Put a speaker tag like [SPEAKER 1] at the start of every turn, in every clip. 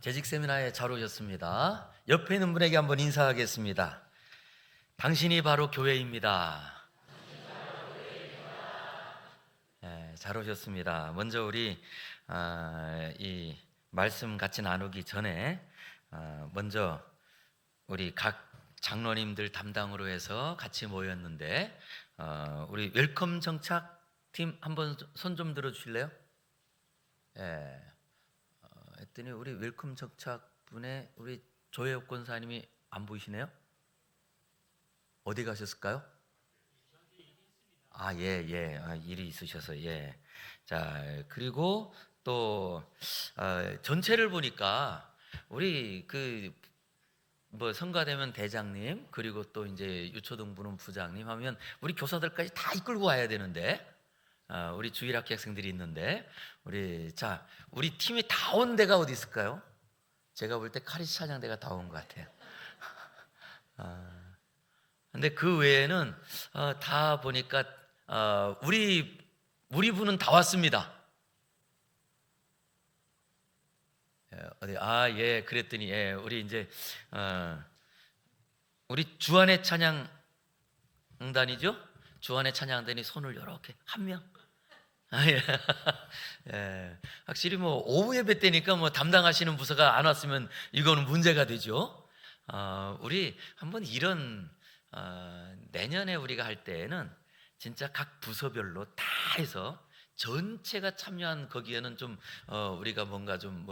[SPEAKER 1] 재직 세미나에 잘 오셨습니다. 옆에 있는 분에게 한번 인사하겠습니다. 당신이 바로 교회입니다. 네, 잘 오셨습니다. 먼저 우리 이 말씀 같이 나누기 전에 먼저 우리 각 장로님들 담당으로 해서 같이 모였는데 우리 웰컴 정착팀 한번 손 좀 들어 주실래요? 예. 했더니 우리 웰컴 정착분의 우리 조혜옥 권사님이 안 보이시네요? 어디 가셨을까요? 예. 일이 있으셔서 예. 자, 그리고 또 전체를 보니까 우리 뭐 성가대면 대장님, 그리고 또 이제 유초등부는 부장님 하면 우리 교사들까지 다 이끌고 와야 되는데 우리 주일학교 학생들이 있는데 우리 팀이 다 온 데가 어디 있을까요? 제가 볼 때 카리스 찬양대가 다 온 것 같아요. 근데 그 외에는 다 보니까 우리 부는 다 왔습니다. 어디 예, 그랬더니 예, 우리 이제 우리 주안의 찬양단이죠? 주안의 찬양단이 손을 이렇게 한 명. 예. 예. 확실히 뭐 오후 예배 때니까 뭐 담당하시는 부서가 안 왔으면 이거는 문제가 되죠. 우리 한번 이런 내년에 우리가 할 때에는 진짜 각 부서별로 다 해서 전체가 참여한 거기에는 좀 우리가 뭔가 좀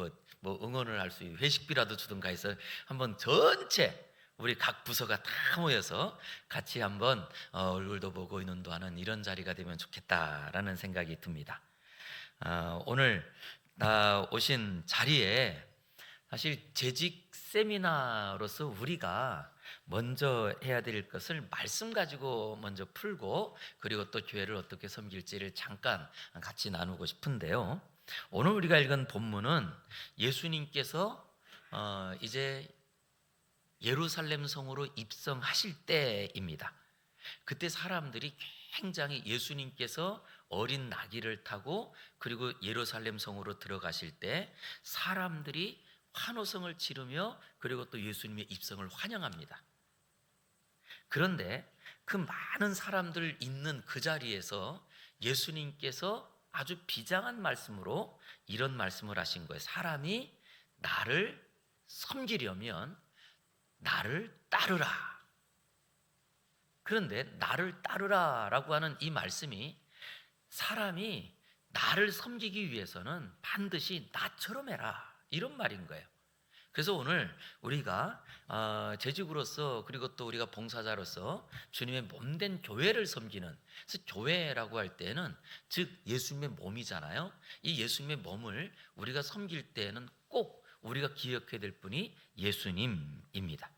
[SPEAKER 1] 뭐 응원을 할 수 있는 회식비라도 주든가 해서 한번 전체 우리 각 부서가 다 모여서 같이 한번 얼굴도 보고 인원도 하는 이런 자리가 되면 좋겠다라는 생각이 듭니다. 오늘 오신 자리에 사실 재직 세미나로서 우리가 먼저 해야 될 것을 말씀 가지고 먼저 풀고 그리고 또 교회를 어떻게 섬길지를 잠깐 같이 나누고 싶은데요. 오늘 우리가 읽은 본문은 예수님께서 이제 예루살렘 성으로 입성하실 때입니다. 그때 사람들이 굉장히 예수님께서 어린 나귀를 타고 그리고 예루살렘 성으로 들어가실 때 사람들이 환호성을 지르며 그리고 또 예수님의 입성을 환영합니다. 그런데 그 많은 사람들 있는 그 자리에서 예수님께서 아주 비장한 말씀으로 이런 말씀을 하신 거예요. 사람이 나를 섬기려면 나를 따르라. 그런데 나를 따르라라고 하는 이 말씀이 사람이 나를 섬기기 위해서는 반드시 나처럼 해라 이런 말인 거예요. 그래서 오늘 우리가 재직으로서 그리고 또 우리가 봉사자로서 주님의 몸된 교회를 섬기는, 그래서 교회라고 할 때는 즉 예수님의 몸이잖아요. 이 예수님의 몸을 우리가 섬길 때에는 꼭 우리가 기억해야 될 분이 예수님입니다.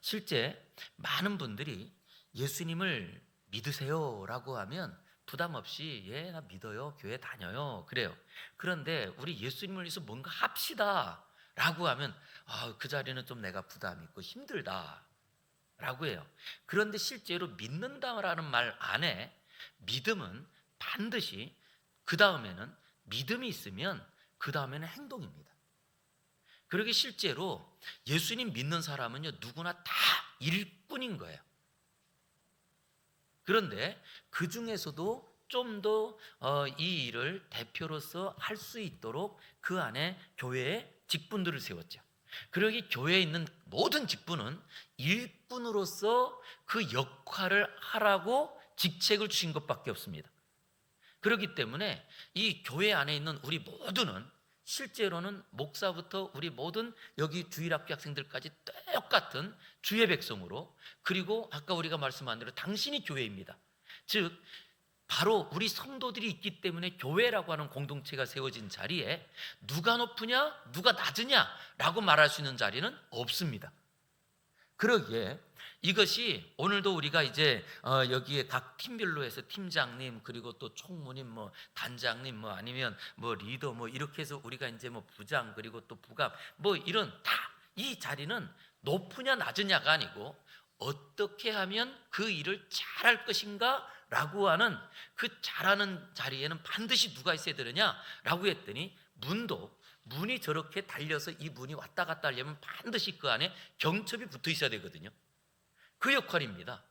[SPEAKER 1] 실제 많은 분들이 예수님을 믿으세요라고 하면 부담 없이 예, 나 믿어요, 교회 다녀요 그래요. 그런데 우리 예수님을 위해서 뭔가 합시다 라고 하면 그 자리는 좀 내가 부담이 있고 힘들다 라고 해요. 그런데 실제로 믿는다라는 말 안에 믿음은 반드시 그 다음에는 믿음이 있으면 그 다음에는 행동입니다. 그러게 실제로 예수님 믿는 사람은요 누구나 다 일꾼인 거예요. 그런데 그 중에서도 좀 더 이 일을 대표로서 할 수 있도록 그 안에 교회에 직분들을 세웠죠. 그러기 교회에 있는 모든 직분은 일꾼으로서 그 역할을 하라고 직책을 주신 것밖에 없습니다. 그렇기 때문에 이 교회 안에 있는 우리 모두는 실제로는 목사부터 우리 모든 여기 주일학교 학생들까지 똑같은 주의 백성으로, 그리고 아까 우리가 말씀한 대로 당신이 교회입니다. 즉 바로 우리 성도들이 있기 때문에 교회라고 하는 공동체가 세워진 자리에 누가 높으냐 누가 낮으냐라고 말할 수 있는 자리는 없습니다. 그러기에 이것이 오늘도 우리가 이제 여기에 각 팀별로 해서 팀장님 그리고 또 총무님 뭐 단장님 뭐 아니면 뭐 리더 뭐 이렇게 해서 우리가 이제 뭐 부장 그리고 또 부감 뭐 이런 다 이 자리는 높으냐 낮으냐가 아니고 어떻게 하면 그 일을 잘할 것인가 라고 하는 그 잘하는 자리에는 반드시 누가 있어야 되느냐 라고 했더니 문도 문이 저렇게 달려서 이 문이 왔다 갔다 하려면 반드시 그 안에 경첩이 붙어 있어야 되거든요. 그 역할입니다.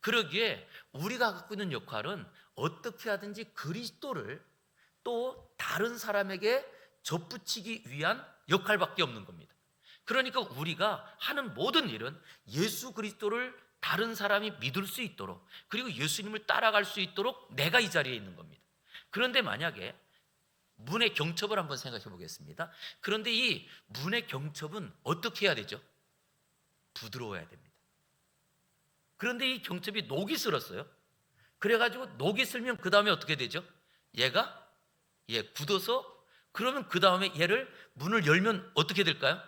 [SPEAKER 1] 그러기에 우리가 갖고 있는 역할은 어떻게 하든지 그리스도를 또 다른 사람에게 접붙이기 위한 역할밖에 없는 겁니다. 그러니까 우리가 하는 모든 일은 예수 그리스도를 다른 사람이 믿을 수 있도록, 그리고 예수님을 따라갈 수 있도록 내가 이 자리에 있는 겁니다. 그런데 만약에 문의 경첩을 한번 생각해 보겠습니다. 그런데 이 문의 경첩은 어떻게 해야 되죠? 부드러워야 됩니다. 그런데 이 경첩이 녹이 슬었어요. 그래가지고 녹이 슬면 그 다음에 어떻게 되죠? 얘가 굳어서, 그러면 그 다음에 얘를 문을 열면 어떻게 될까요?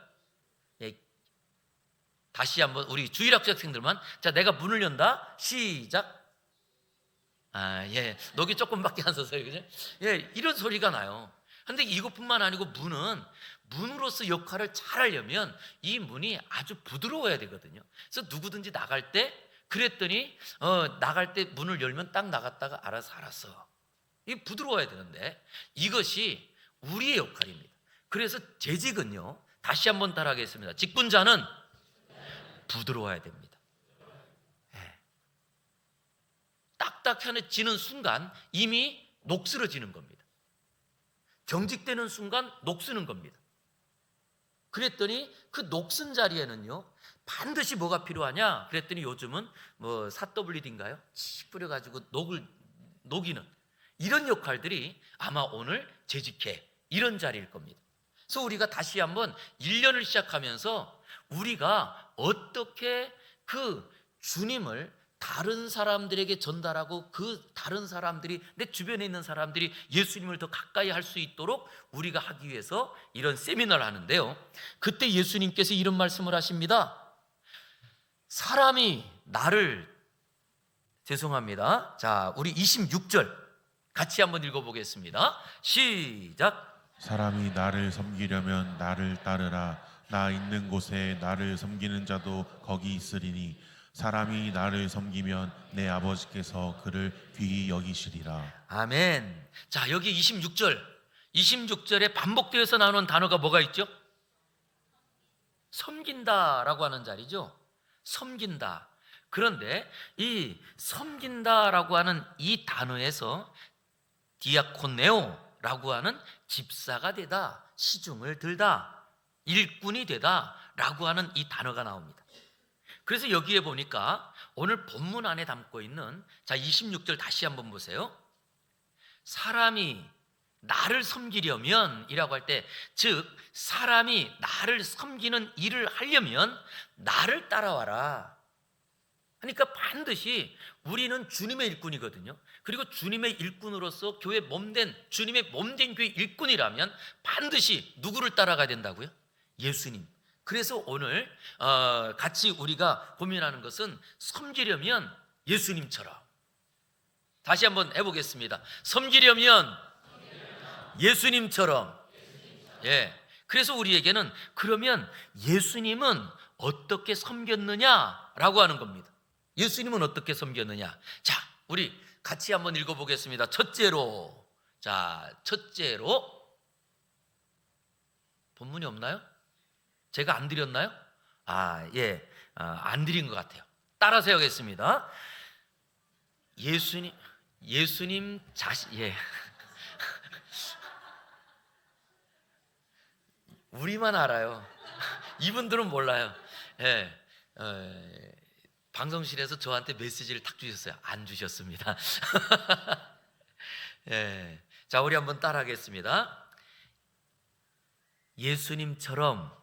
[SPEAKER 1] 다시 한번 우리 주일학교 학생들만, 자, 내가 문을 연다. 시작. 녹이 조금밖에 안 서서요, 그죠? 이런 소리가 나요. 근데 이것뿐만 아니고 문으로서 역할을 잘 하려면 이 문이 아주 부드러워야 되거든요. 그래서 누구든지 나갈 때, 그랬더니 나갈 때 문을 열면 딱 나갔다가 알았어. 이게 부드러워야 되는데 이것이 우리의 역할입니다. 그래서 재직은요, 다시 한번 따라하겠습니다. 직분자는 부드러워야 됩니다. 딱딱해지는 순간 이미 녹슬어지는 겁니다. 경직되는 순간 녹쓰는 겁니다. 그랬더니 그 녹슨 자리에는요, 반드시 뭐가 필요하냐? 그랬더니 요즘은 뭐 사WD인가요? 치 뿌려가지고 녹이는 이런 역할들이 아마 오늘 재직회 이런 자리일 겁니다. 그래서 우리가 다시 한번 1년을 시작하면서 우리가 어떻게 그 주님을 다른 사람들에게 전달하고 그 다른 사람들이, 내 주변에 있는 사람들이 예수님을 더 가까이 할 수 있도록 우리가 하기 위해서 이런 세미나를 하는데요, 그때 예수님께서 이런 말씀을 하십니다. 사람이 나를, 죄송합니다. 자, 우리 26절 같이 한번 읽어보겠습니다. 시작.
[SPEAKER 2] 사람이 나를 섬기려면 나를 따르라. 나 있는 곳에 나를 섬기는 자도 거기 있으리니 사람이 나를 섬기면 내 아버지께서 그를 귀히 여기시리라.
[SPEAKER 1] 아멘. 자, 여기 26절에 반복되어서 나오는 단어가 뭐가 있죠? 섬긴다라고 하는 자리죠. 섬긴다. 그런데 이 섬긴다라고 하는 이 단어에서 디아코네오라고 하는 집사가 되다, 시중을 들다, 일꾼이 되다라고 하는 이 단어가 나옵니다. 그래서 여기에 보니까 오늘 본문 안에 담고 있는, 자, 26절 다시 한번 보세요. 사람이 나를 섬기려면 이라고 할 때, 즉 사람이 나를 섬기는 일을 하려면 나를 따라와라. 그러니까 반드시 우리는 주님의 일꾼이거든요. 그리고 주님의 일꾼으로서 교회 몸된, 주님의 몸된 교회 일꾼이라면 반드시 누구를 따라가야 된다고요? 예수님. 그래서 오늘 같이 우리가 고민하는 것은 섬기려면 예수님처럼. 다시 한번 해보겠습니다. 섬기려면 예수님처럼. 그래서 우리에게는 그러면 예수님은 어떻게 섬겼느냐라고 하는 겁니다. 예수님은 어떻게 섬겼느냐? 자, 우리 같이 한번 읽어보겠습니다. 첫째로, 본문이 없나요? 제가 안 드렸나요? 안 드린 것 같아요. 따라서 하겠습니다. 예수님 자신, 우리만 알아요. 이분들은 몰라요. 방송실에서 저한테 메시지를 탁 주셨어요. 안 주셨습니다. 자, 우리 한번 따라하겠습니다. 예수님처럼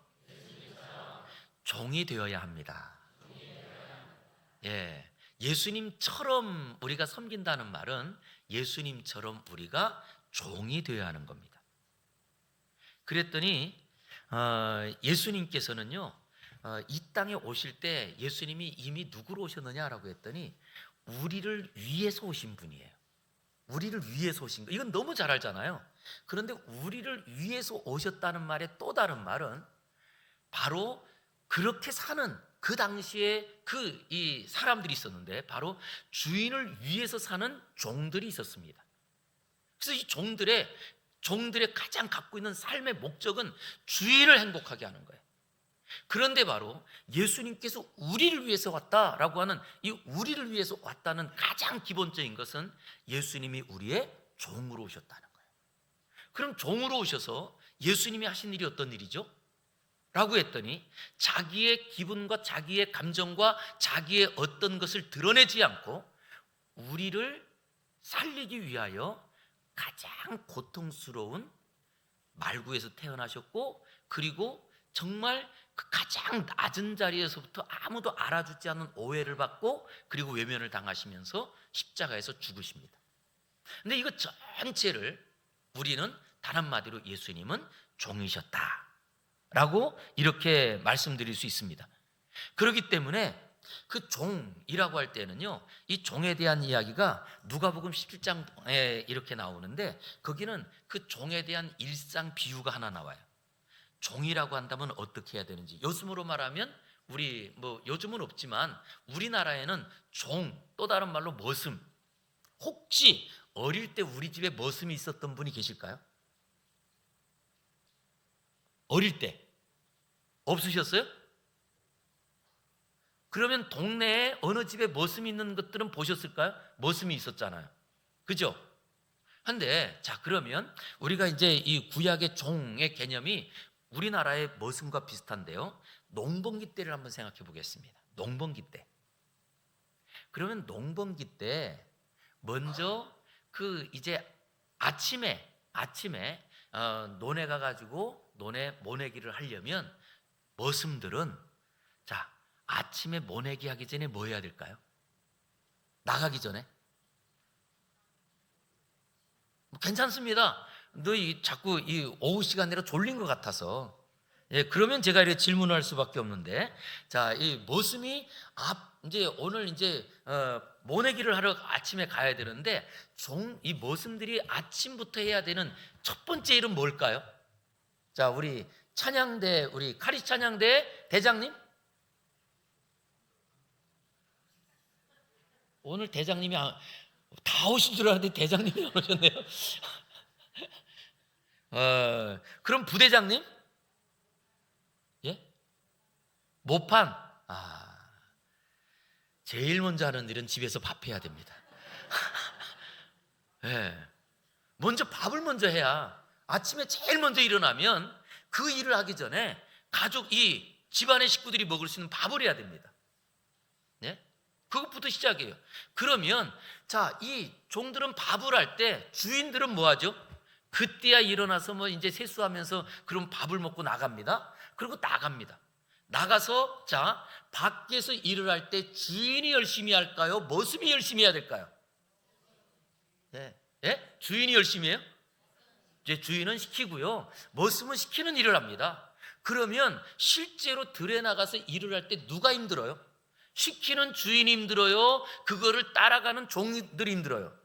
[SPEAKER 1] 종이 되어야 합니다. 예수님처럼 우리가 섬긴다는 말은 예수님처럼 우리가 종이 되어야 하는 겁니다. 그랬더니 예수님께서는요, 이 땅에 오실 때 예수님이 이미 누구로 오셨느냐라고 했더니 우리를 위해서 오신 분이에요. 우리를 위해서 오신 거, 이건 너무 잘 알잖아요. 그런데 우리를 위해서 오셨다는 말의 또 다른 말은 바로 그렇게 사는 그 당시에 이 사람들이 있었는데, 바로 주인을 위해서 사는 종들이 있었습니다. 그래서 이 종들의 종들의 가장 갖고 있는 삶의 목적은 주인을 행복하게 하는 거예요. 그런데 바로 예수님께서 우리를 위해서 왔다라고 하는 이 우리를 위해서 왔다는 가장 기본적인 것은 예수님이 우리의 종으로 오셨다는 거예요. 그럼 종으로 오셔서 예수님이 하신 일이 어떤 일이죠? 라고 했더니 자기의 기분과 자기의 감정과 자기의 어떤 것을 드러내지 않고 우리를 살리기 위하여 가장 고통스러운 말구에서 태어나셨고, 그리고 정말 그 가장 낮은 자리에서부터 아무도 알아주지 않는 오해를 받고, 그리고 외면을 당하시면서 십자가에서 죽으십니다. 근데 이거 전체를 우리는 단 한마디로 예수님은 종이셨다라고 이렇게 말씀드릴 수 있습니다. 그렇기 때문에 그 종이라고 할 때는요, 이 종에 대한 이야기가 누가복음 17장에 이렇게 나오는데, 거기는 그 종에 대한 일상 비유가 하나 나와요. 종이라고 한다면 어떻게 해야 되는지. 요즘으로 말하면 우리 요즘은 없지만 우리나라에는 종, 또 다른 말로 머슴. 혹시 어릴 때 우리 집에 머슴이 있었던 분이 계실까요? 어릴 때 없으셨어요? 그러면 동네에 어느 집에 머슴이 있는 것들은 보셨을까요? 머슴이 있었잖아요. 그죠? 근데 자, 그러면 우리가 이제 이 구약의 종의 개념이 우리나라의 머슴과 비슷한데요, 농번기 때를 한번 생각해 보겠습니다. 농번기 때. 그러면 농번기 때 먼저 그 이제 아침에 논에 가가지고 논에 모내기를 하려면 머슴들은 자, 아침에 모내기 하기 전에 뭐 해야 될까요? 나가기 전에 괜찮습니다. 너 자꾸 이 오후 시간 내로 졸린 것 같아서. 예, 그러면 제가 이렇게 질문을 할 수밖에 없는데, 자, 이 머슴이 이제 오늘 이제 모내기를 하러 아침에 가야 되는데, 이 머슴들이 아침부터 해야 되는 첫 번째 일은 뭘까요? 자, 우리 찬양대, 우리 카리 찬양대 대장님, 오늘 대장님이 다 오신 줄 알았는데 대장님이 안 오셨네요. 그럼 부대장님? 예? 모판. 제일 먼저 하는 일은 집에서 밥 해야 됩니다. 예. 먼저 밥을 먼저 해야, 아침에 제일 먼저 일어나면 그 일을 하기 전에 이 집안의 식구들이 먹을 수 있는 밥을 해야 됩니다. 예? 그것부터 시작이에요. 그러면 자, 이 종들은 밥을 할 때 주인들은 뭐 하죠? 그때야 일어나서 이제 세수하면서 그럼 밥을 먹고 나갑니다. 그리고 나가서 자, 밖에서 일을 할 때 주인이 열심히 할까요? 머슴이 열심히 해야 될까요? 예? 주인이 열심히 해요? 이제 주인은 시키고요, 머슴은 시키는 일을 합니다. 그러면 실제로 들에 나가서 일을 할 때 누가 힘들어요? 시키는 주인이 힘들어요? 그거를 따라가는 종들이 힘들어요?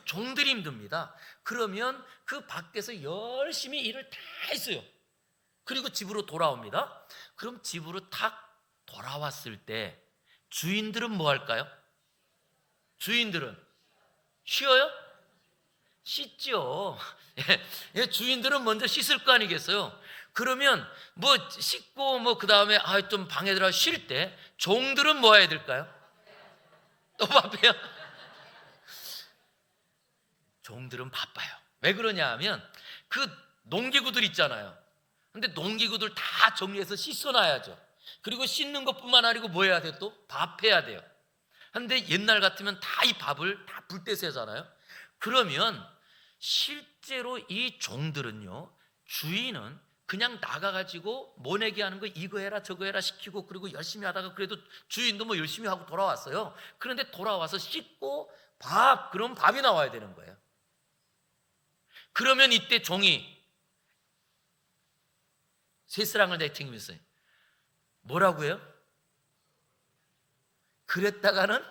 [SPEAKER 1] 종들이 힘듭니다. 그러면 그 밖에서 열심히 일을 다 했어요. 그리고 집으로 돌아옵니다. 그럼 집으로 탁 돌아왔을 때 주인들은 뭐 할까요? 주인들은 쉬어요? 씻죠. 주인들은 먼저 씻을 거 아니겠어요? 그러면 씻고 그 다음에 좀 방에 들어가 쉴 때 종들은 뭐 해야 될까요? 또 바빠요. 종들은 바빠요. 왜 그러냐 하면 그 농기구들 있잖아요. 근데 농기구들 다 정리해서 씻어놔야죠. 그리고 씻는 것뿐만 아니고 뭐 해야 돼요? 또 밥해야 돼요. 근데 옛날 같으면 다 이 밥을 다 불 때 세잖아요. 그러면 실제로 이 종들은요, 주인은 그냥 나가가지고 모내기 하는 거 이거 해라 저거 해라 시키고, 그리고 열심히 하다가 그래도 주인도 열심히 하고 돌아왔어요. 그런데 돌아와서 씻고 그럼 밥이 나와야 되는 거예요. 그러면 이때 종이 쇠스랑을 내팽개쳤어요. 뭐라고 해요? 그랬다가는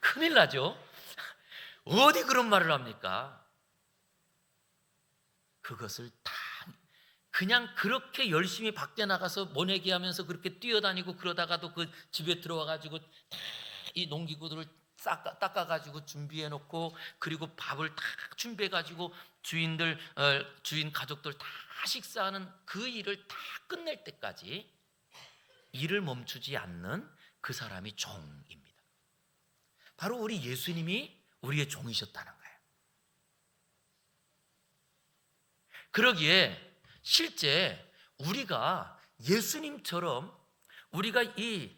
[SPEAKER 1] 큰일 나죠. 어디 그런 말을 합니까? 그것을 다 그냥 그렇게 열심히 밖에 나가서 모내기 하면서 그렇게 뛰어다니고, 그러다가도 그 집에 들어와 가지고 다 이 농기구들을 닦아가지고 준비해놓고, 그리고 밥을 다 준비해가지고 주인 가족들 다 식사하는 그 일을 다 끝낼 때까지 일을 멈추지 않는 그 사람이 종입니다. 바로 우리 예수님이 우리의 종이셨다는 거예요. 그러기에 실제 우리가 예수님처럼 우리가 이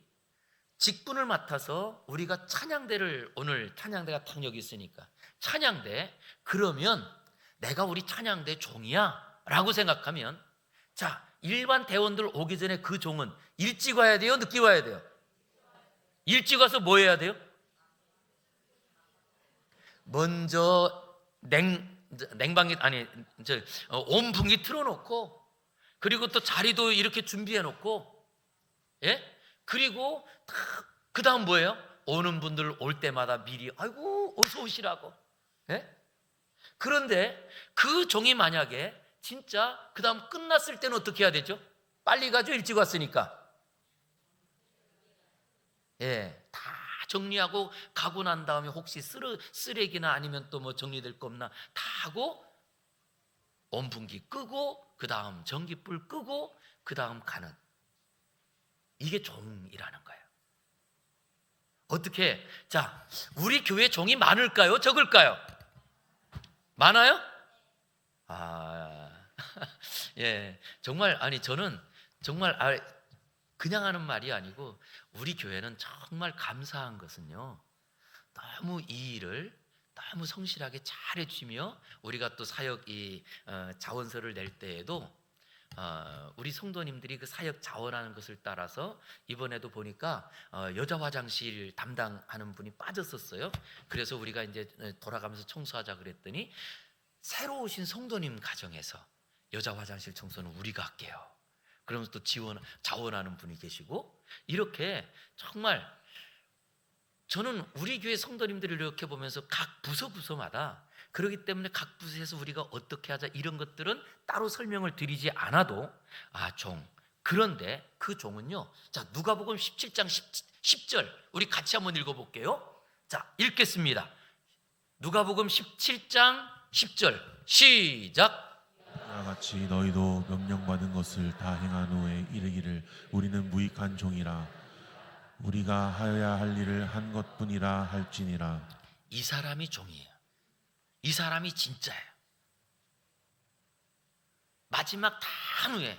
[SPEAKER 1] 직분을 맡아서 우리가 찬양대를, 오늘 찬양대가 딱 여기 있으니까 찬양대, 그러면 내가 우리 찬양대 종이야 라고 생각하면, 자, 일반 대원들 오기 전에 그 종은 일찍 와야 돼요? 늦게 와야 돼요? 일찍 와서 뭐 해야 돼요? 먼저 냉방기, 아니 온풍기 틀어놓고, 그리고 또 자리도 이렇게 준비해놓고, 예? 그리고 그 다음 뭐예요? 오는 분들 올 때마다 미리 아이고 어서 오시라고. 예? 그런데 그 종이 만약에 진짜 그 다음 끝났을 때는 어떻게 해야 되죠? 빨리 가죠, 일찍 왔으니까. 예, 다 정리하고 가고 난 다음에 혹시 쓰레기나 아니면 또 뭐 정리될 거 없나 다 하고 온풍기 끄고 그 다음 전기불 끄고 그 다음 가는, 이게 종이라는 거예요. 어떻게? 자, 우리 교회 종이 많을까요? 적을까요? 많아요? 예, 정말, 아니 저는 정말 그냥 하는 말이 아니고 우리 교회는 정말 감사한 것은요, 너무 이 일을 너무 성실하게 잘 해주시며, 우리가 또 사역 자원서를 낼 때에도 우리 성도님들이 그 사역 자원하는 것을 따라서 이번에도 보니까 여자 화장실 담당하는 분이 빠졌었어요. 그래서 우리가 이제 돌아가면서 청소하자 그랬더니 새로 오신 성도님 가정에서 여자 화장실 청소는 우리가 할게요. 그러면서 또 자원하는 분이 계시고, 이렇게 정말 저는 우리 교회 성도님들을 이렇게 보면서 각 부서마다, 그렇기 때문에 각 부서에서 우리가 어떻게 하자 이런 것들은 따로 설명을 드리지 않아도 종. 그런데 그 종은요, 자, 누가복음 17장 10절 우리 같이 한번 읽어볼게요. 자, 읽겠습니다. 누가복음 17장 10절 시작.
[SPEAKER 2] 이와 같이 너희도 명령받은 것을 다 행한 후에 이르기를 우리는 무익한 종이라 우리가 하여야 할 일을 한 것뿐이라 할지니라.
[SPEAKER 1] 이 사람이 종이에요. 이 사람이 진짜예요. 마지막 다 한 후에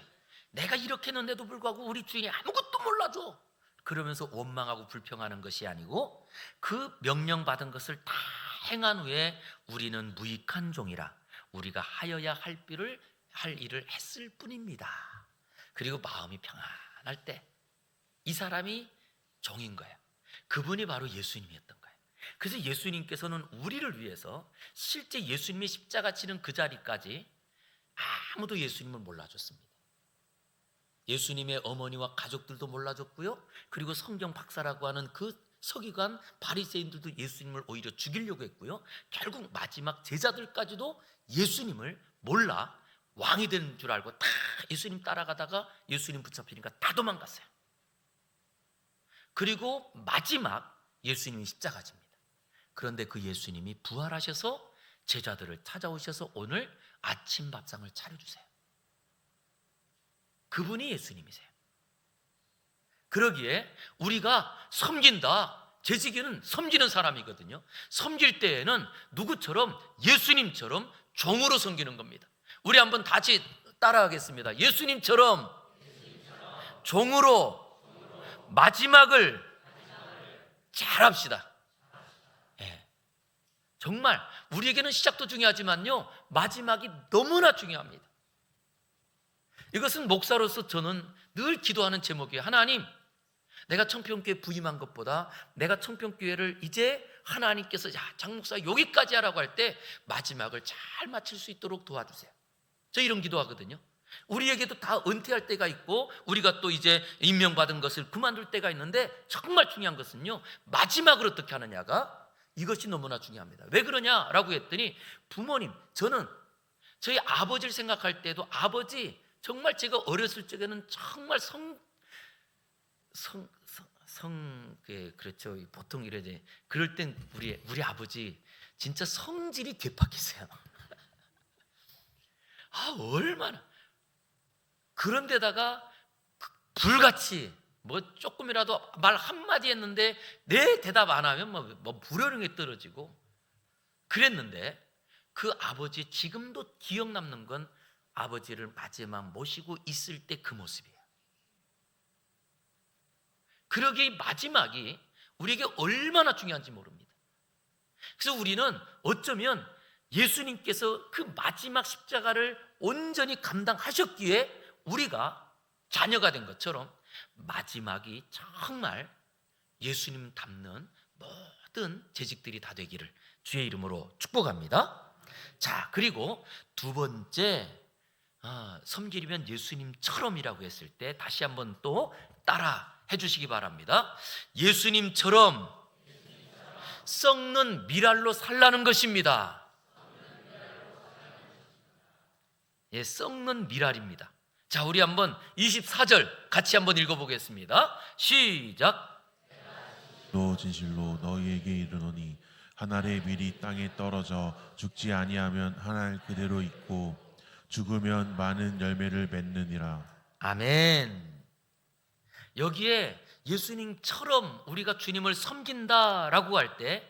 [SPEAKER 1] 내가 이렇게 했는데도 불구하고 우리 주인이 아무것도 몰라줘 그러면서 원망하고 불평하는 것이 아니고, 그 명령받은 것을 다 행한 후에 우리는 무익한 종이라 우리가 하여야 할 일을 했을 뿐입니다. 그리고 마음이 평안할 때 이 사람이 종인 거예요. 그분이 바로 예수님이었던 거예요. 그래서 예수님께서는 우리를 위해서 실제 예수님이 십자가 지는 그 자리까지 아무도 예수님을 몰라줬습니다. 예수님의 어머니와 가족들도 몰라줬고요, 그리고 성경 박사라고 하는 그 서기관 바리새인들도 예수님을 오히려 죽이려고 했고요, 결국 마지막 제자들까지도 예수님을 몰라 왕이 되는 줄 알고 다 예수님 따라가다가 예수님 붙잡히니까 다 도망갔어요. 그리고 마지막 예수님이 십자가 집니다. 그런데 그 예수님이 부활하셔서 제자들을 찾아오셔서 오늘 아침 밥상을 차려주세요. 그분이 예수님이세요. 그러기에 우리가 섬긴다, 재직이는 섬기는 사람이거든요. 섬길 때에는 누구처럼? 예수님처럼 종으로 섬기는 겁니다. 우리 한번 다시 따라하겠습니다. 예수님처럼 종으로 마지막을 잘합시다. 예. 정말 우리에게는 시작도 중요하지만요, 마지막이 너무나 중요합니다. 이것은 목사로서 저는 늘 기도하는 제목이에요. 하나님, 내가 청평교회 부임한 것보다 내가 청평교회를 이제 하나님께서 장 목사 여기까지 하라고 할 때 마지막을 잘 마칠 수 있도록 도와주세요. 저 이런 기도하거든요. 우리에게도 다 은퇴할 때가 있고 우리가 또 이제 임명받은 것을 그만둘 때가 있는데, 정말 중요한 것은요, 마지막을 어떻게 하느냐가 이것이 너무나 중요합니다. 왜 그러냐라고 했더니, 부모님, 저는 저희 아버지를 생각할 때도 그렇죠. 보통 이러지. 그럴 땐 우리 아버지 진짜 성질이 괴팍했어요. 얼마나. 그런데다가 불같이 뭐 조금이라도 말 한마디 했는데 내 대답 안 하면 뭐 불효령에 떨어지고 그랬는데, 그 아버지 지금도 기억 남는 건 아버지를 마지막 모시고 있을 때 그 모습이에요. 그러기에 마지막이 우리에게 얼마나 중요한지 모릅니다. 그래서 우리는 어쩌면 예수님께서 그 마지막 십자가를 온전히 감당하셨기에 우리가 자녀가 된 것처럼 마지막이 정말 예수님 닮는 모든 재직들이 다 되기를 주의 이름으로 축복합니다. 자, 그리고 두 번째, 섬기려면 예수님처럼이라고 했을 때 다시 한번 또 따라 해주시기 바랍니다. 예수님처럼 썩는 미랄로 살라는 것입니다. 예, 썩는 미랄입니다. 자, 우리 한번 24절 같이 한번 읽어보겠습니다. 시작.
[SPEAKER 2] 또 진실로 너희에게 이르노니 한 알의 밀이 땅에 떨어져 죽지 아니하면 한 알 그대로 있고 죽으면 많은 열매를 맺느니라.
[SPEAKER 1] 아멘. 여기에 예수님처럼 우리가 주님을 섬긴다라고 할 때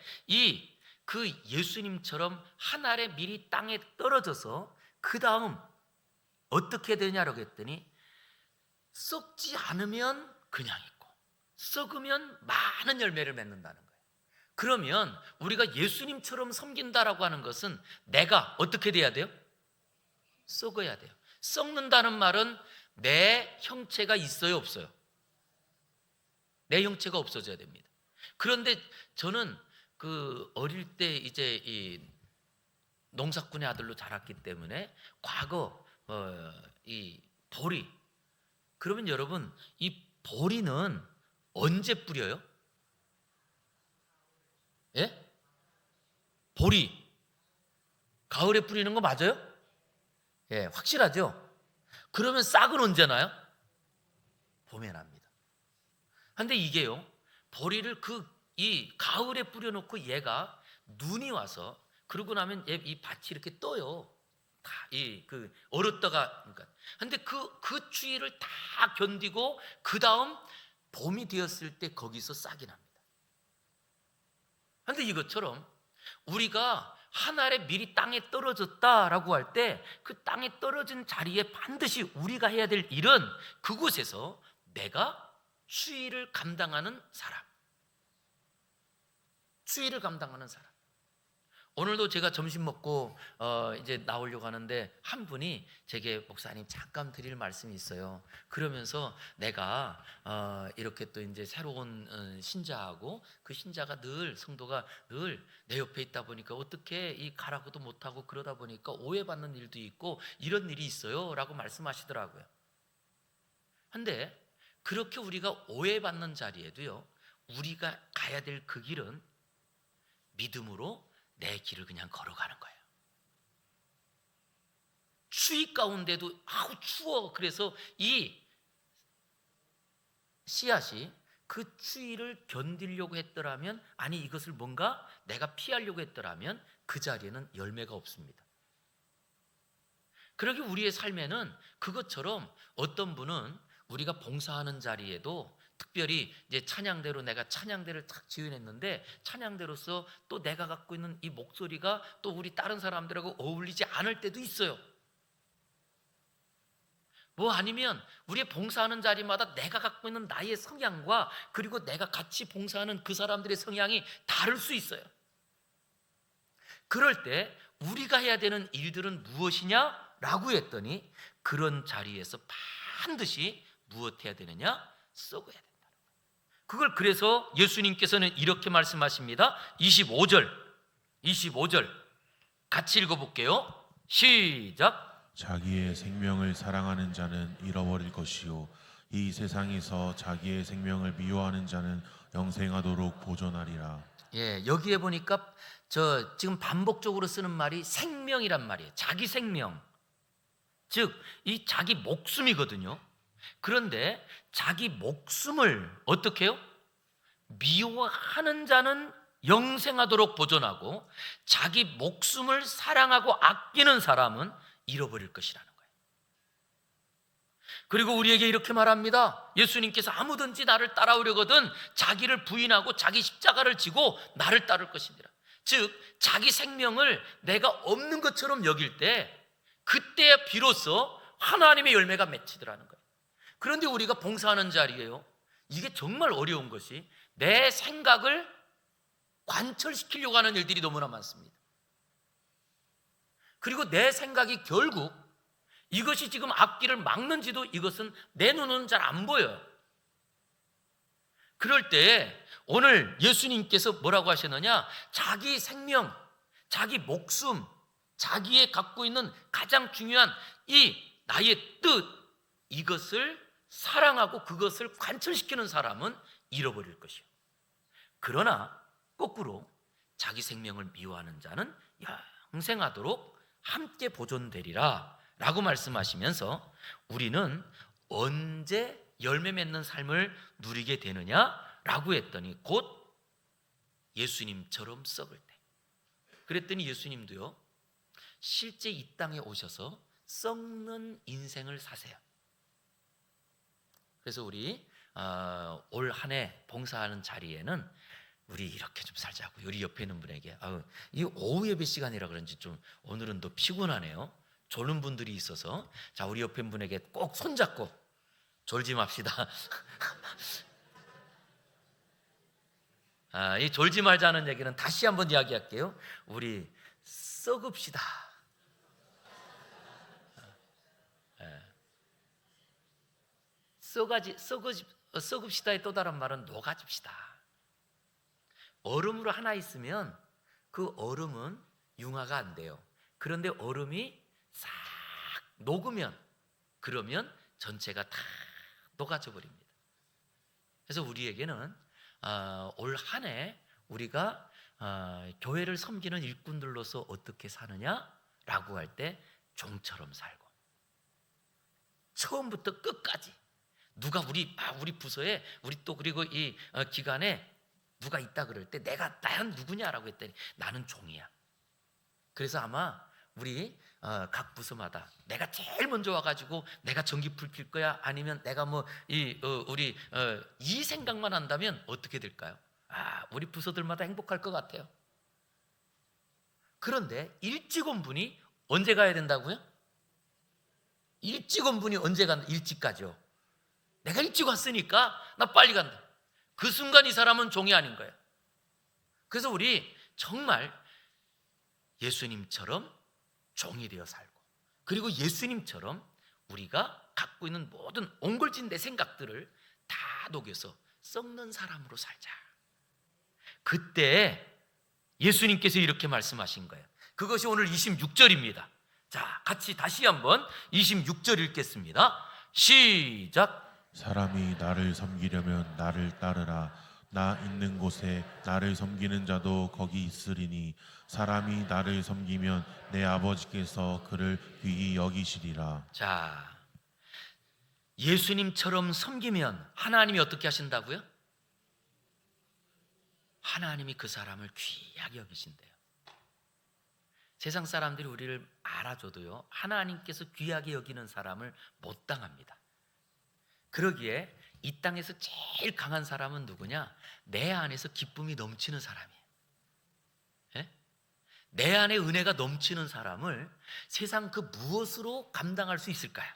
[SPEAKER 1] 그 예수님처럼 한 알의 밀이 땅에 떨어져서 그 다음 어떻게 되냐라고 했더니 썩지 않으면 그냥 있고 썩으면 많은 열매를 맺는다는 거예요. 그러면 우리가 예수님처럼 섬긴다라고 하는 것은 내가 어떻게 돼야 돼요? 썩어야 돼요. 썩는다는 말은 내 형체가 있어요, 없어요? 내 형체가 없어져야 됩니다. 그런데 저는 그 어릴 때 이제 이 농사꾼의 아들로 자랐기 때문에 과거 이 보리, 그러면 여러분 이 보리는 언제 뿌려요? 예? 보리 가을에 뿌리는 거 맞아요? 예, 확실하죠? 그러면 싹은 언제 나요? 봄에 납니다. 근데 이게요, 보리를 이 가을에 뿌려놓고 얘가 눈이 와서 그러고 나면 이 밭이 이렇게 떠요. 다 얼었다가 그러니까. 근데 그 추위를 다 견디고 그 다음 봄이 되었을 때 거기서 싹이 납니다. 근데 이것처럼 우리가 한 알의 밀이 땅에 떨어졌다라고 할 때 그 땅에 떨어진 자리에 반드시 우리가 해야 될 일은 그곳에서 내가 추위를 감당하는 사람, 추위를 감당하는 사람. 오늘도 제가 점심 먹고 이제 나오려고 하는데 한 분이 제게 목사님 잠깐 드릴 말씀이 있어요. 그러면서 내가 이렇게 또 이제 새로운 신자하고 그 신자가 늘 성도가 늘 내 옆에 있다 보니까 어떻게 이 가라고도 못하고 그러다 보니까 오해받는 일도 있고 이런 일이 있어요라고 말씀하시더라고요. 근데 그렇게 우리가 오해받는 자리에도요, 우리가 가야 될 그 길은 믿음으로 내 길을 그냥 걸어가는 거예요. 추위 가운데도 추워. 그래서 이 씨앗이 그 추위를 견디려고 했더라면, 아니 이것을 뭔가 내가 피하려고 했더라면 그 자리에는 열매가 없습니다. 그러기 우리의 삶에는 그것처럼 어떤 분은 우리가 봉사하는 자리에도 특별히 이제 찬양대로 내가 찬양대를 탁 지어냈는데 찬양대로서 또 내가 갖고 있는 이 목소리가 또 우리 다른 사람들하고 어울리지 않을 때도 있어요. 뭐 아니면 우리의 봉사하는 자리마다 내가 갖고 있는 나의 성향과 그리고 내가 같이 봉사하는 그 사람들의 성향이 다를 수 있어요. 그럴 때 우리가 해야 되는 일들은 무엇이냐라고 했더니 그런 자리에서 반드시 무엇 해야 되느냐? 썩어야 된다는 거예요. 그걸 그래서 예수님께서는 이렇게 말씀하십니다. 25절 같이 읽어볼게요. 시작.
[SPEAKER 2] 자기의 생명을 사랑하는 자는 잃어버릴 것이요 이 세상에서 자기의 생명을 미워하는 자는 영생하도록 보존하리라.
[SPEAKER 1] 예, 여기에 보니까 저 지금 반복적으로 쓰는 말이 생명이란 말이에요. 자기 생명, 즉 이 자기 목숨이거든요. 그런데 자기 목숨을 어떻게 해요? 미워하는 자는 영생하도록 보존하고 자기 목숨을 사랑하고 아끼는 사람은 잃어버릴 것이라는 거예요. 그리고 우리에게 이렇게 말합니다. 예수님께서 아무든지 나를 따라오려거든 자기를 부인하고 자기 십자가를 지고 나를 따를 것이니라. 즉 자기 생명을 내가 없는 것처럼 여길 때 그때야 비로소 하나님의 열매가 맺히더라는 거예요. 그런데 우리가 봉사하는 자리에요, 이게 정말 어려운 것이 내 생각을 관철시키려고 하는 일들이 너무나 많습니다. 그리고 내 생각이 결국 이것이 지금 앞길을 막는지도 이것은 내 눈은 잘 안 보여요. 그럴 때 오늘 예수님께서 뭐라고 하셨느냐? 자기 생명, 자기 목숨, 자기의 갖고 있는 가장 중요한 이 나의 뜻, 이것을 사랑하고 그것을 관철시키는 사람은 잃어버릴 것이요. 그러나 거꾸로 자기 생명을 미워하는 자는 영생하도록 함께 보존되리라 라고 말씀하시면서 우리는 언제 열매 맺는 삶을 누리게 되느냐라고 했더니 곧 예수님처럼 썩을 때. 그랬더니 예수님도요, 실제 이 땅에 오셔서 썩는 인생을 사세요. 그래서 우리 올 한 해 봉사하는 자리에는 우리 이렇게 좀 살자고, 우리 옆에 있는 분에게 이 오후 예배 시간이라 그런지 좀 오늘은 더 피곤하네요. 졸는 분들이 있어서 자, 우리 옆에 있는 분에게 꼭 손잡고 졸지 맙시다. 이 졸지 말자는 얘기는 다시 한번 이야기할게요. 우리 썩읍시다. 썩읍시다의 또 다른 말은 녹아집시다. 얼음으로 하나 있으면 그 얼음은 융화가 안 돼요. 그런데 얼음이 싹 녹으면, 그러면 전체가 다 녹아져 버립니다. 그래서 우리에게는 올 한 해 우리가 교회를 섬기는 일꾼들로서 어떻게 사느냐라고 할 때 종처럼 살고, 처음부터 끝까지 누가 우리 부서에 우리 또 그리고 이 기간에 누가 있다 그럴 때 내가 나는 누구냐라고 했더니 나는 종이야. 그래서 아마 우리 각 부서마다 내가 제일 먼저 와가지고 내가 전기 불 켤 거야, 아니면 내가 우리 이 생각만 한다면 어떻게 될까요? 우리 부서들마다 행복할 것 같아요. 그런데 일찍 온 분이 언제 가야 된다고요? 일찍 온 분이 언제 간다? 일찍 가죠. 내가 일찍 왔으니까 나 빨리 간다. 그 순간 이 사람은 종이 아닌 거예요. 그래서 우리 정말 예수님처럼 종이 되어 살고, 그리고 예수님처럼 우리가 갖고 있는 모든 옹골진 내 생각들을 다 녹여서 썩는 사람으로 살자. 그때 예수님께서 이렇게 말씀하신 거예요. 그것이 오늘 26절입니다. 자, 같이 다시 한번 26절 읽겠습니다. 시작.
[SPEAKER 2] 사람이 나를 섬기려면 나를 따르라. 나 있는 곳에 나를 섬기는 자도 거기 있으리니 사람이 나를 섬기면 내 아버지께서 그를 귀히 여기시리라.
[SPEAKER 1] 자, 예수님처럼 섬기면 하나님이 어떻게 하신다고요? 하나님이 그 사람을 귀하게 여기신대요. 세상 사람들이 우리를 알아줘도요, 하나님께서 귀하게 여기는 사람을 못 당합니다. 그러기에 이 땅에서 제일 강한 사람은 누구냐? 내 안에서 기쁨이 넘치는 사람이에요. 내 안에 은혜가 넘치는 사람을 세상 그 무엇으로 감당할 수 있을까요?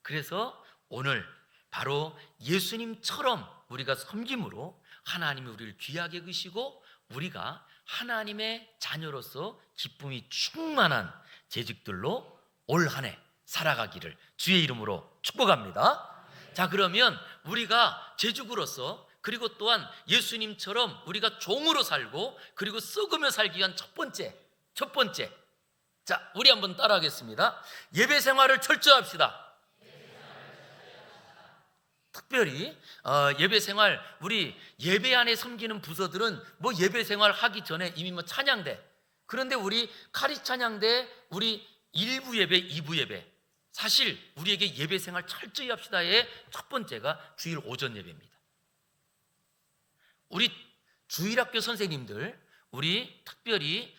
[SPEAKER 1] 그래서 오늘 바로 예수님처럼 우리가 섬김으로 하나님이 우리를 귀하게 여기시고 우리가 하나님의 자녀로서 기쁨이 충만한 재직들로 올 한 해 살아가기를 주의 이름으로 축복합니다. 자, 그러면 우리가 재직으로서, 그리고 또한 예수님처럼 우리가 종으로 살고 그리고 썩으며 살기 위한 첫 번째, 자, 우리 한번 따라하겠습니다. 예배 생활을 철저합시다. 특별히 예배 생활, 우리 예배 안에 섬기는 부서들은 예배 생활 하기 전에 이미 찬양대, 그런데 우리 카리 찬양대, 우리 1부 예배, 2부 예배, 사실 우리에게 예배 생활 철저히 합시다의 첫 번째가 주일 오전 예배입니다. 우리 주일학교 선생님들, 우리 특별히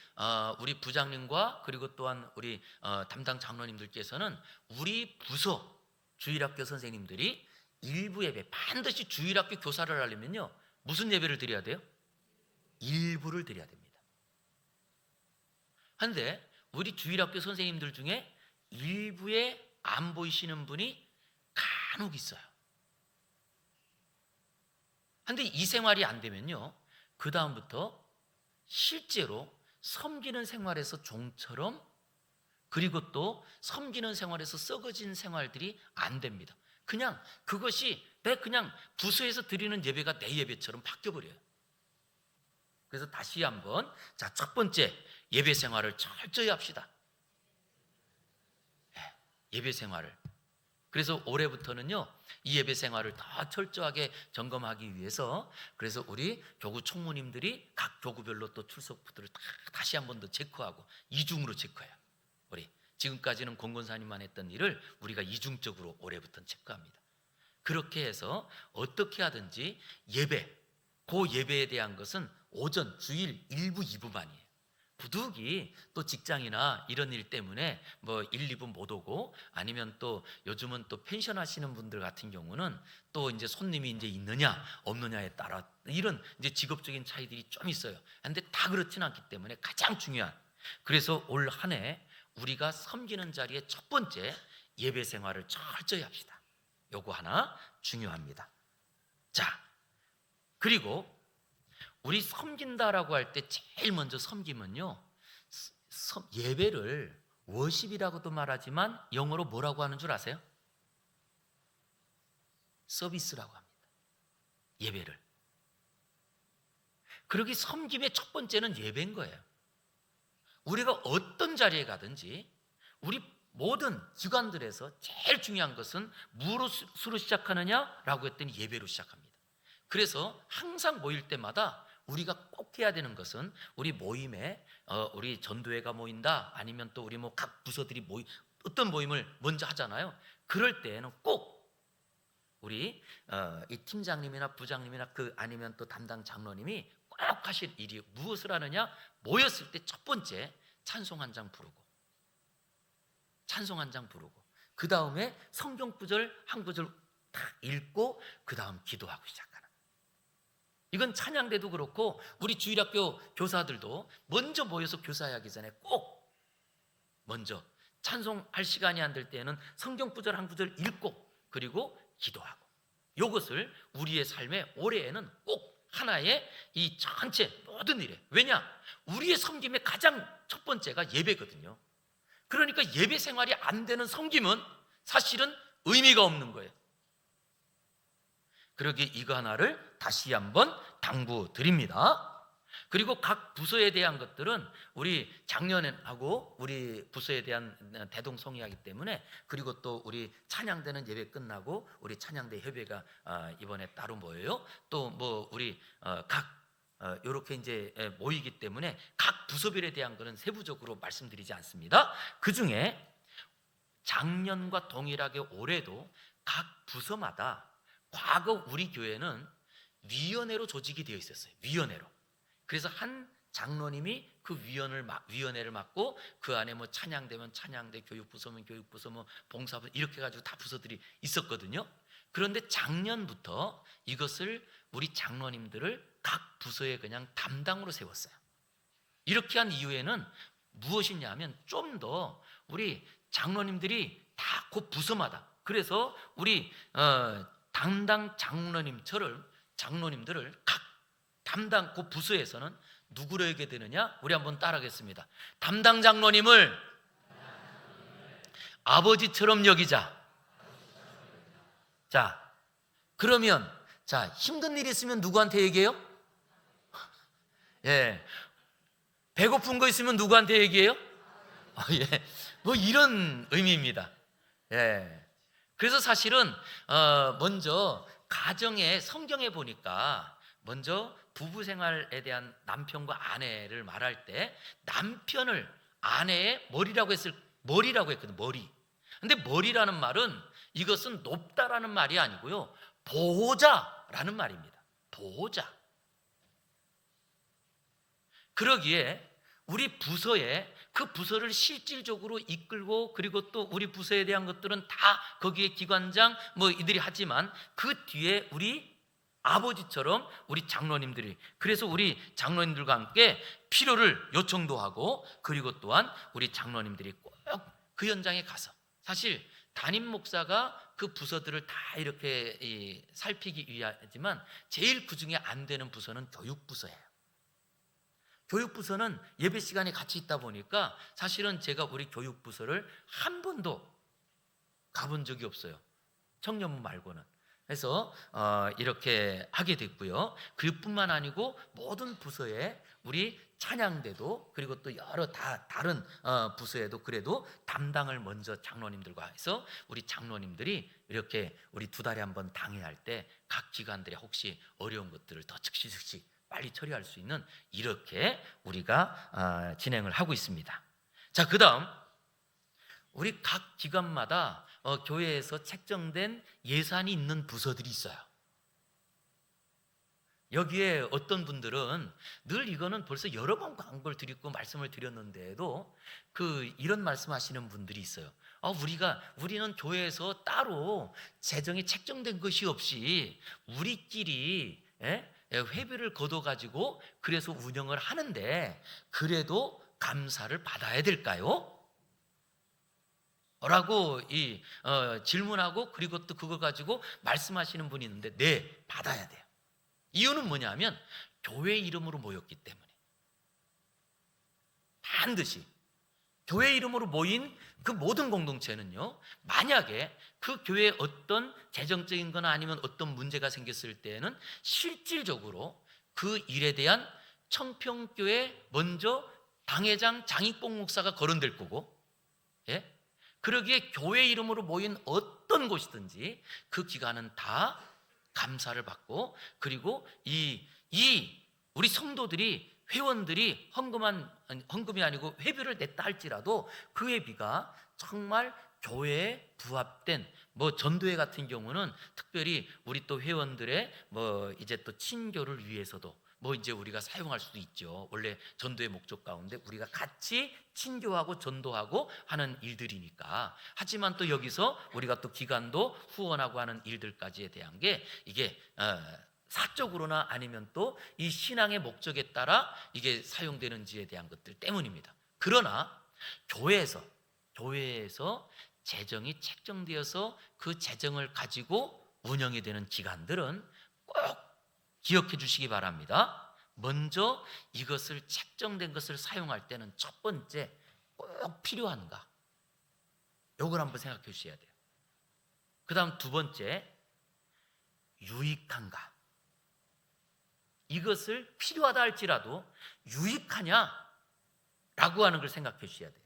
[SPEAKER 1] 우리 부장님과 그리고 또한 우리 담당 장로님들께서는 우리 부서 주일학교 선생님들이 일부 예배, 반드시 주일학교 교사를 하려면요 무슨 예배를 드려야 돼요? 일부를 드려야 됩니다. 그런데 우리 주일학교 선생님들 중에 일부에 안 보이시는 분이 간혹 있어요. 그런데 이 생활이 안 되면요 그 다음부터 실제로 섬기는 생활에서 종처럼, 그리고 또 섬기는 생활에서 썩어진 생활들이 안 됩니다. 그냥 그것이 내 그냥 부서에서 드리는 예배가 내 예배처럼 바뀌어버려요. 그래서 다시 한번 첫 번째, 예배 생활을 철저히 합시다. 예배 생활을. 그래서 올해부터는요 이 예배 생활을 더 철저하게 점검하기 위해서, 그래서 우리 교구 총무님들이 각 교구별로 또 출석부들을 다시 한 번 더 체크하고 이중으로 체크해요. 우리 지금까지는 권권사님만 했던 일을 우리가 이중적으로 올해부터는 체크합니다. 그렇게 해서 어떻게 하든지 그 예배에 대한 것은 오전, 주일, 일부, 2부만이에요. 부득이 또 직장이나 이런 일 때문에 뭐 1, 2부 못 오고, 아니면 또 요즘은 또 펜션 하시는 분들 같은 경우는 또 이제 손님이 이제 있느냐 없느냐에 따라 이런 이제 직업적인 차이들이 좀 있어요. 근데 다 그렇지는 않기 때문에 가장 중요한, 그래서 올 한 해 우리가 섬기는 자리에 첫 번째 예배 생활을 철저히 합시다. 요거 하나 중요합니다. 자, 그리고 우리 섬긴다라고 할 때 제일 먼저 섬기면요 예배를 워십이라고도 말하지만 영어로 뭐라고 하는 줄 아세요? 서비스라고 합니다. 예배를. 그러기 섬김의 첫 번째는 예배인 거예요. 우리가 어떤 자리에 가든지 우리 모든 기관들에서 제일 중요한 것은 무엇으로 시작하느냐라고 했더니 예배로 시작합니다. 그래서 항상 모일 때마다 우리가 꼭 해야 되는 것은, 우리 모임에 우리 전도회가 모인다, 아니면 또 우리 뭐 각 부서들이 어떤 모임을 먼저 하잖아요. 그럴 때에는 꼭 우리 이 팀장님이나 부장님이나 아니면 또 담당 장로님이 꼭 하실 일이 무엇을 하느냐, 모였을 때 첫 번째 찬송 한 장 부르고, 그 다음에 성경 구절 한 구절 딱 읽고 그 다음 기도하고 시작하는. 이건 찬양대도 그렇고 우리 주일학교 교사들도 먼저 모여서 교사하기 전에 꼭 먼저 찬송할 시간이 안 될 때에는 성경 구절 한 구절 읽고 그리고 기도하고, 이것을 우리의 삶의 올해에는 꼭 하나의 이 전체 모든 일에, 왜냐? 우리의 섬김의 가장 첫 번째가 예배거든요. 그러니까 예배 생활이 안 되는 섬김은 사실은 의미가 없는 거예요. 그러기에 이거 하나를 다시 한번 당부드립니다. 그리고 각 부서에 대한 것들은 우리 작년하고 우리 부서에 대한 대동성이하기 때문에, 그리고 또 우리 찬양대는 예배 끝나고 우리 찬양대 협의회가 이번에 따로 모여요. 또 뭐 우리 이렇게 이제 모이기 때문에 각 부서별에 대한 것은 세부적으로 말씀드리지 않습니다. 그 중에 작년과 동일하게 올해도 각 부서마다, 과거 우리 교회는 위원회로 조직이 되어 있었어요. 위원회로. 그래서 한 장로님이 그 위원회를 맡고, 그 안에 뭐 찬양대면 찬양대, 교육부서면 교육부서, 뭐 봉사부 이렇게 가지고 다 부서들이 있었거든요. 그런데 작년부터 이것을 우리 장로님들을 각 부서에 그냥 담당으로 세웠어요. 이렇게 한 이유에는 무엇이냐면 좀 더 우리 장로님들이 다 그 부서마다, 그래서 우리 담당 장로님들을 각 담당 그 부서에서는 누구로 하게 되느냐? 우리 한번 따라하겠습니다. 담당 장로님을 아버지처럼 여기자. 자, 그러면 힘든 일 있으면 누구한테 얘기해요? 예. 배고픈 거 있으면 누구한테 얘기해요? 예. 뭐 이런 의미입니다. 예. 그래서 사실은 먼저 가정에, 성경에 보니까 먼저 부부 생활에 대한 남편과 아내를 말할 때 남편을 아내의 머리라고 했거든. 머리. 근데 머리라는 말은 이것은 높다라는 말이 아니고요, 보호자라는 말입니다. 보호자. 그러기에 우리 부서에 그 부서를 실질적으로 이끌고, 그리고 또 우리 부서에 대한 것들은 다 거기에 기관장 뭐 이들이 하지만 그 뒤에 우리 아버지처럼 우리 장로님들이, 그래서 우리 장로님들과 함께 필요를 요청도 하고, 그리고 또한 우리 장로님들이 꼭 그 현장에 가서, 사실 담임 목사가 그 부서들을 다 이렇게 살피기 위하지만 제일 그 중에 안 되는 부서는 교육부서예요. 교육부서는 예배 시간에 같이 있다 보니까 사실은 제가 우리 교육부서를 한 번도 가본 적이 없어요. 청년부 말고는. 그래서 이렇게 하게 됐고요. 그뿐만 아니고 모든 부서에 우리 찬양대도, 그리고 또 여러 다른 부서에도 그래도 담당을 먼저 장로님들과 해서 우리 장로님들이 이렇게 우리 2달에 한 번 당회할 때 각 기관들이 혹시 어려운 것들을 더 즉시 빨리 처리할 수 있는, 이렇게 우리가 진행을 하고 있습니다. 자, 그 다음 우리 각 기관마다 교회에서 책정된 예산이 있는 부서들이 있어요. 여기에 어떤 분들은 늘 이거는 벌써 여러 번 광고를 드리고 말씀을 드렸는데도 이런 말씀하시는 분들이 있어요. 우리는 교회에서 따로 재정이 책정된 것이 없이 우리끼리 회비를 걷어가지고 그래서 운영을 하는데 그래도 감사를 받아야 될까요? 라고 질문하고, 그리고 또 그걸 가지고 말씀하시는 분이 있는데, 네, 받아야 돼요. 이유는 뭐냐면 교회 이름으로 모였기 때문에. 반드시 교회 이름으로 모인 그 모든 공동체는요, 만약에 그 교회에 어떤 재정적인 거나 아니면 어떤 문제가 생겼을 때에는 실질적으로 그 일에 대한 청평교회 먼저 당회장 장익봉 목사가 거론될 거고, 그러기에 교회 이름으로 모인 어떤 곳이든지 그 기간은 다 감사를 받고, 그리고 우리 성도들이, 회원들이 헌금이 아니고 회비를 냈다 할지라도 그 회비가 정말 교회에 부합된, 전도회 같은 경우는 특별히 우리 또 회원들의 이제 또 친교를 위해서도 이제 우리가 사용할 수도 있죠. 원래 전도의 목적 가운데 우리가 같이 친교하고 전도하고 하는 일들이니까. 하지만 또 여기서 우리가 또 기간도 후원하고 하는 일들까지에 대한 게 이게 사적으로나 아니면 또 이 신앙의 목적에 따라 이게 사용되는지에 대한 것들 때문입니다. 그러나 교회에서 재정이 책정되어서 그 재정을 가지고 운영이 되는 기관들은 꼭 기억해 주시기 바랍니다. 먼저 이것을 책정된 것을 사용할 때는 첫 번째 꼭 필요한가, 요걸 한번 생각해 주셔야 돼요. 그 다음 두 번째, 유익한가. 이것을 필요하다 할지라도 유익하냐라고 하는 걸 생각해 주셔야 돼요.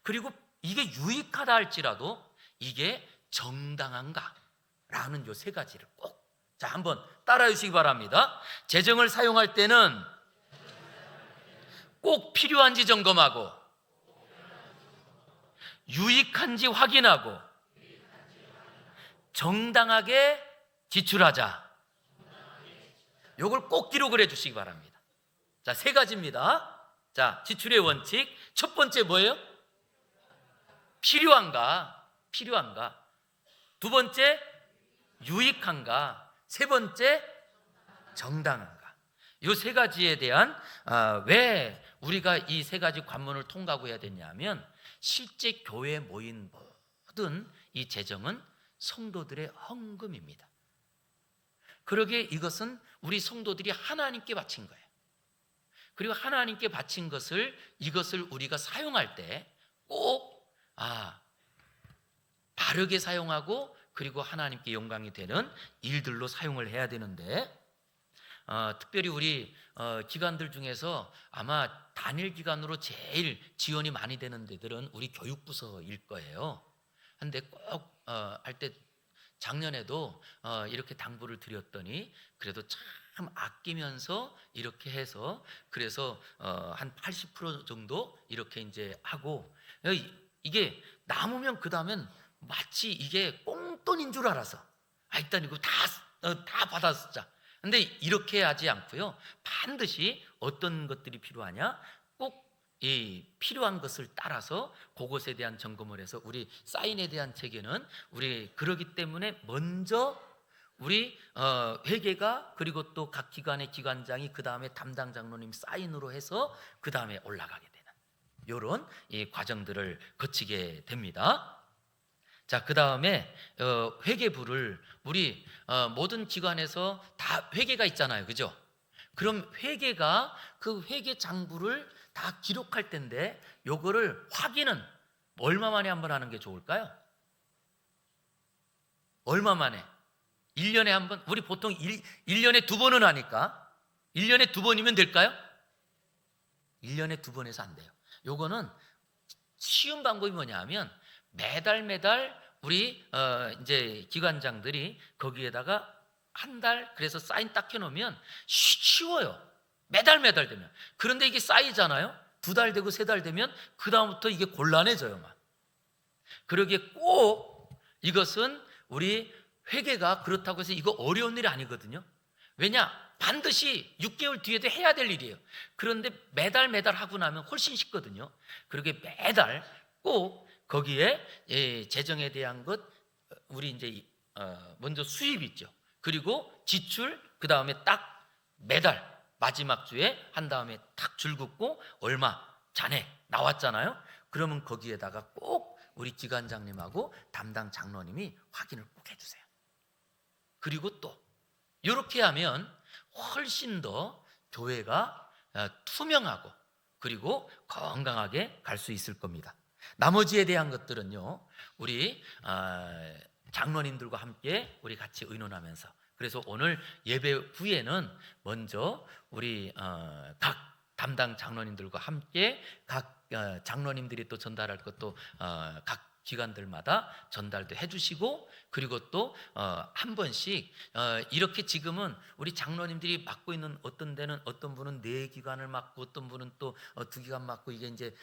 [SPEAKER 1] 그리고 이게 유익하다 할지라도 이게 정당한가라는 요 세 가지를 꼭, 자, 한번 따라해 주시기 바랍니다. 재정을 사용할 때는 꼭 필요한지 점검하고, 유익한지 확인하고, 정당하게 지출하자. 요걸 꼭 기록을 해 주시기 바랍니다. 자, 세 가지입니다. 자, 지출의 원칙. 첫 번째 뭐예요? 필요한가. 두 번째, 유익한가. 세 번째, 정당한가. 이 세 가지에 대한, 왜 우리가 이 세 가지 관문을 통과하고 해야 되냐면, 실제 교회에 모인 모든 이 재정은 성도들의 헌금입니다. 그러기에 이것은 우리 성도들이 하나님께 바친 거예요. 그리고 하나님께 바친 이것을 우리가 사용할 때 꼭 바르게 사용하고, 그리고 하나님께 영광이 되는 일들로 사용을 해야 되는데, 특별히 우리 기관들 중에서 아마 단일 기관으로 제일 지원이 많이 되는 데들은 우리 교육부서일 거예요. 근데 꼭 할 때 작년에도 이렇게 당부를 드렸더니 그래도 참 아끼면서 이렇게 해서, 그래서 한 80% 정도 이렇게 이제 하고, 이게 남으면 그 다음엔 마치 이게 꽁돈인 줄 알아서 일단 이거 다 받았자. 근데 이렇게 하지 않고요, 반드시 어떤 것들이 필요하냐, 꼭 이 필요한 것을 따라서 그것에 대한 점검을 해서, 우리 사인에 대한 체계는 우리 그러기 때문에 먼저 우리 회계가, 그리고 또 각 기관의 기관장이, 그 다음에 담당 장로님 사인으로 해서 그 다음에 올라가게 되는 이런 이 과정들을 거치게 됩니다. 자, 그 다음에 회계부를 우리 모든 기관에서 다 회계가 있잖아요, 그죠? 그럼 회계가 그 회계 장부를 다 기록할 텐데, 요거를 확인은 얼마 만에 한번 하는 게 좋을까요? 얼마 만에? 1년에 한 번? 우리 보통 1년에 2번은 하니까 1년에 2번이면 될까요? 1년에 2번에서 안 돼요. 요거는 쉬운 방법이 뭐냐 하면, 매달 우리 이제 기관장들이 거기에다가 한 달, 그래서 사인 딱 해놓으면 쉬워요. 매달 되면. 그런데 이게 쌓이잖아요. 2달 되고 3달 되면 그 다음부터 이게 곤란해져요, 막. 그러기에 꼭 이것은 우리 회계가, 그렇다고 해서 이거 어려운 일이 아니거든요. 왜냐? 반드시 6개월 뒤에도 해야 될 일이에요. 그런데 매달 하고 나면 훨씬 쉽거든요. 그러게 매달 꼭 거기에 재정에 대한 것, 우리 이제 먼저 수입 있죠. 그리고 지출, 그 다음에 딱 매달 마지막 주에 한 다음에 탁 줄 긋고 얼마 자네 나왔잖아요. 그러면 거기에다가 꼭 우리 기관장님하고 담당 장로님이 확인을 꼭 해주세요. 그리고 또 이렇게 하면 훨씬 더 교회가 투명하고 그리고 건강하게 갈 수 있을 겁니다. 나머지에 대한 것들은요, 우리 장로님들과 함께 우리 같이 의논하면서, 그래서 오늘 예배 후에는 먼저 우리 각 담당 장로님들과 함께 각 장로님들이 또 전달할 것도 각 기관들마다 전달도 해주시고, 그리고 또 한 번씩 이렇게 지금은 우리 장로님들이 맡고 있는, 어떤 데는 어떤 분은 4기관을 맡고 어떤 분은 또 2기관 맡고, 이게 이제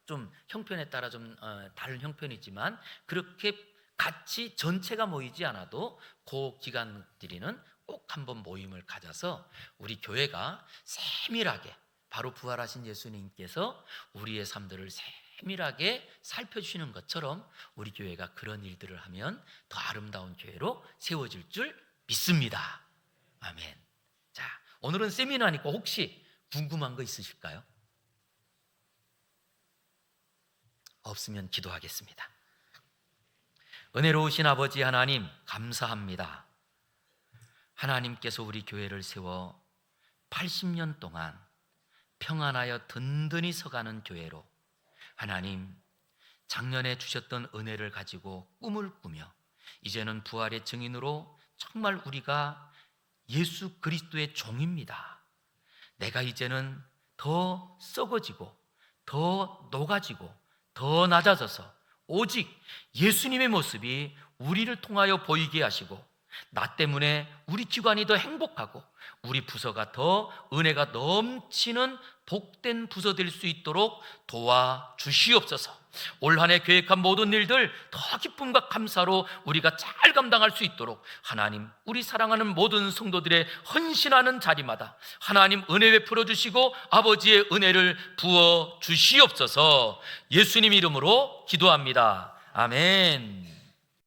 [SPEAKER 1] 좀 형편에 따라 좀 다른 형편이지만, 그렇게 같이 전체가 모이지 않아도 그 기관들이는 꼭 한번 모임을 가져서 우리 교회가 세밀하게, 바로 부활하신 예수님께서 우리의 삶들을 세밀하게 살펴주시는 것처럼 우리 교회가 그런 일들을 하면 더 아름다운 교회로 세워질 줄 믿습니다. 아멘. 자, 오늘은 세미나니까 혹시 궁금한 거 있으실까요? 없으면 기도하겠습니다. 은혜로우신 아버지 하나님, 감사합니다. 하나님께서 우리 교회를 세워 80년 동안 평안하여 든든히 서가는 교회로, 하나님, 작년에 주셨던 은혜를 가지고 꿈을 꾸며 이제는 부활의 증인으로 정말 우리가 예수 그리스도의 종입니다. 내가 이제는 더 썩어지고 더 녹아지고 더 낮아져서 오직 예수님의 모습이 우리를 통하여 보이게 하시고, 나 때문에 우리 기관이 더 행복하고 우리 부서가 더 은혜가 넘치는 복된 부서 될 수 있도록 도와주시옵소서. 올 한 해 계획한 모든 일들 더 기쁨과 감사로 우리가 잘 감당할 수 있도록, 하나님, 우리 사랑하는 모든 성도들의 헌신하는 자리마다 하나님 은혜 베풀어 주시고 아버지의 은혜를 부어 주시옵소서. 예수님 이름으로 기도합니다. 아멘.